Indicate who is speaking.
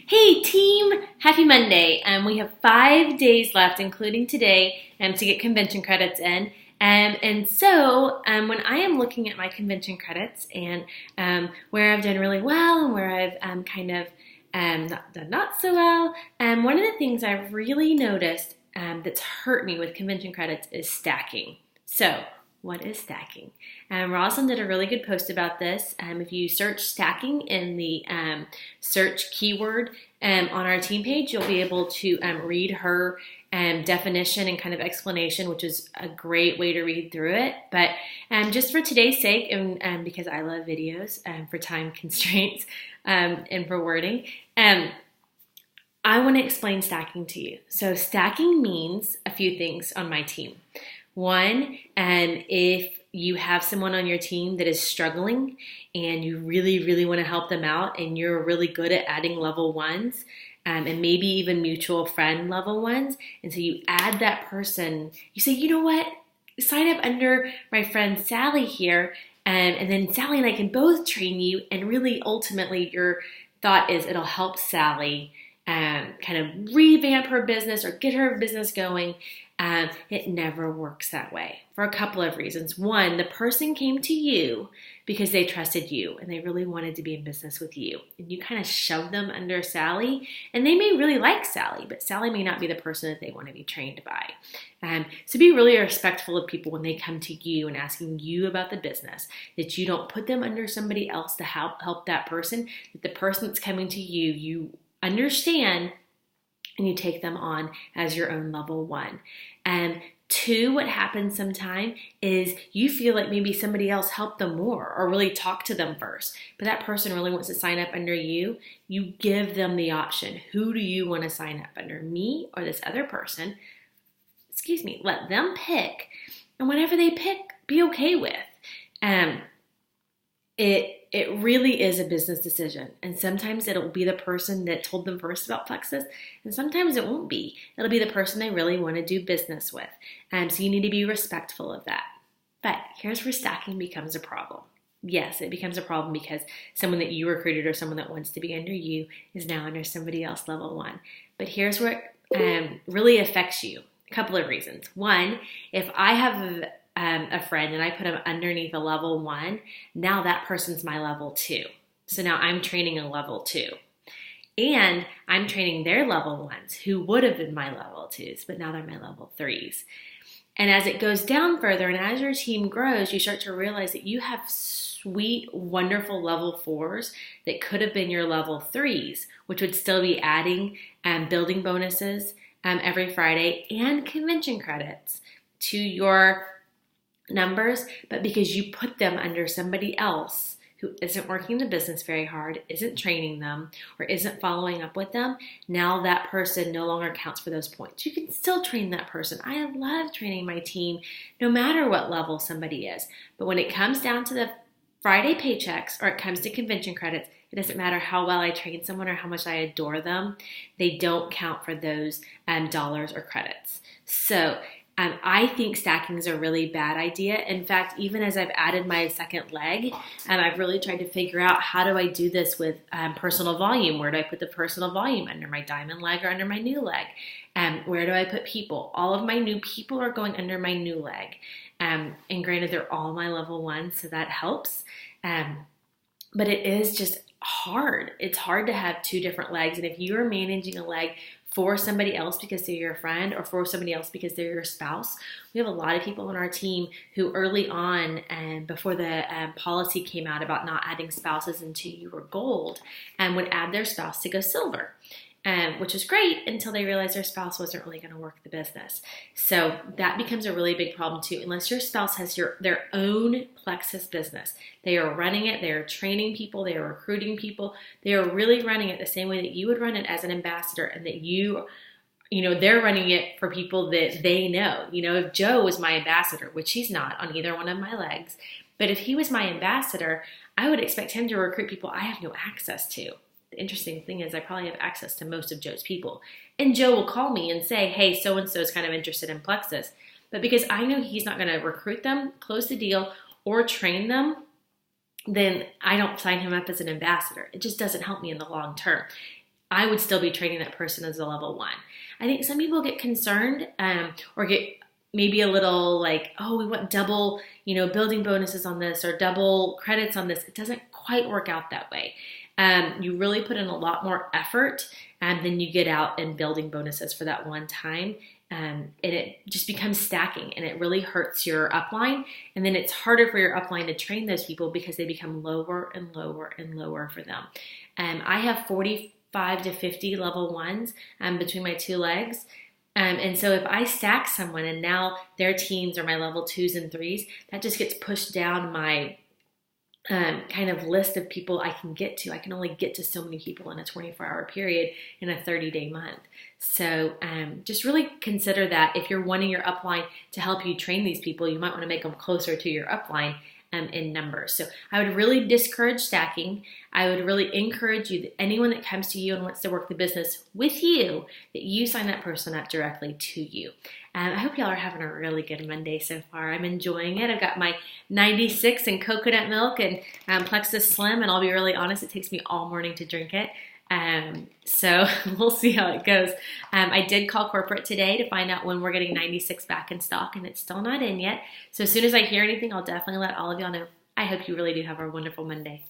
Speaker 1: Hey team, happy Monday. We have 5 days left, including today, to get convention credits in. And so when I am looking at my convention credits and where I've done really well and where I've not done not so well, one of the things I've really noticed that's hurt me with convention credits is stacking. So what is stacking? Rosalind did a really good post about this. If you search stacking in the search keyword on our team page, you'll be able to read her definition and kind of explanation, which is a great way to read through it. But just for today's sake, and because I love videos for time constraints and for wording, I want to explain stacking to you. So stacking means a few things on my team. One, if you have someone on your team that is struggling and you really, really want to help them out and you're really good at adding level ones and maybe even mutual friend level ones, and so you add that person, you say, you know what, sign up under my friend Sally here, and then Sally and I can both train you, and really ultimately your thought is it'll help Sally kind of revamp her business or get her business going. It never works that way for a couple of reasons. One, the person came to you because they trusted you and they really wanted to be in business with you. And you kind of shoved them under Sally, and they may really like Sally, but Sally may not be the person that they want to be trained by. So be really respectful of people when they come to you and asking you about the business, that you don't put them under somebody else to help that person, that the person that's coming to you, you understand and you take them on as your own level one. And two, what happens sometimes is you feel like maybe somebody else helped them more or really talk to them first, but that person really wants to sign up under you. You give them the option. Who do you want to sign up under, me or this other person? Let them pick, and whatever they pick, be okay with. It really is a business decision, and sometimes it'll be the person that told them first about Plexus, and sometimes it won't be. It'll be the person they really want to do business with, so you need to be respectful of that. But here's where stacking becomes a problem. Yes, it becomes a problem because someone that you recruited or someone that wants to be under you is now under somebody else level one. But here's where it really affects you. A couple of reasons. One, if I have a friend and I put them underneath a level one, now that person's my level two. So now I'm training a level two. And I'm training their level ones who would have been my level twos, but now they're my level threes. And as it goes down further and as your team grows, you start to realize that you have sweet, wonderful level fours that could have been your level threes, which would still be adding building bonuses every Friday and convention credits to your numbers, but because you put them under somebody else who isn't working the business very hard, isn't training them, or isn't following up with them, now that person no longer counts for those points. You can still train that person. I love training my team no matter what level somebody is. But when it comes down to the Friday paychecks or it comes to convention credits, it doesn't matter how well I train someone or how much I adore them. They don't count for those dollars or credits. So I think stacking is a really bad idea. In fact, even as I've added my second leg, I've really tried to figure out how do I do this with personal volume? Where do I put the personal volume? Under my diamond leg or under my new leg? Where do I put people? All of my new people are going under my new leg. And granted, they're all my level one, so that helps. But it is just hard. It's hard to have two different legs. And if you're managing a leg for somebody else because they're your friend or for somebody else because they're your spouse. We have a lot of people on our team who early on and before the policy came out about not adding spouses until you were gold would add their spouse to go silver. Which is great until they realize their spouse wasn't really going to work the business. So that becomes a really big problem too, unless your spouse has their own Plexus business. They are running it, they are training people, they are recruiting people, they are really running it the same way that you would run it as an ambassador, and that they're running it for people that they know. If Joe was my ambassador, which he's not on either one of my legs, but if he was my ambassador, I would expect him to recruit people I have no access to. The interesting thing is I probably have access to most of Joe's people. And Joe will call me and say, hey, so-and-so is kind of interested in Plexus. But because I know he's not going to recruit them, close the deal, or train them, then I don't sign him up as an ambassador. It just doesn't help me in the long term. I would still be training that person as a level 1. I think some people get concerned or get maybe a little like, oh, we want double, building bonuses on this or double credits on this. It doesn't quite work out that way. You really put in a lot more effort than you get out in building bonuses for that one time. And it just becomes stacking, and it really hurts your upline. And then it's harder for your upline to train those people because they become lower and lower and lower for them. I have 45 to 50 level 1s between my 2 legs. And so if I stack someone and now their teams are my level 2s and 3s, that just gets pushed down my kind of list of people I can get to. I can only get to so many people in a 24-hour period in a 30-day month. So just really consider that if you're wanting your upline to help you train these people, you might want to make them closer to your upline in numbers. So I would really discourage stacking. I would really encourage you that anyone that comes to you and wants to work the business with you, that you sign that person up directly to you. I hope y'all are having a really good Monday so far. I'm enjoying it. I've got my 96 and coconut milk and Plexus Slim, and I'll be really honest, it takes me all morning to drink it. So we'll see how it goes. I did call corporate today to find out when we're getting 96 back in stock, and it's still not in yet. So as soon as I hear anything, I'll definitely let all of y'all know. I hope you really do have a wonderful Monday.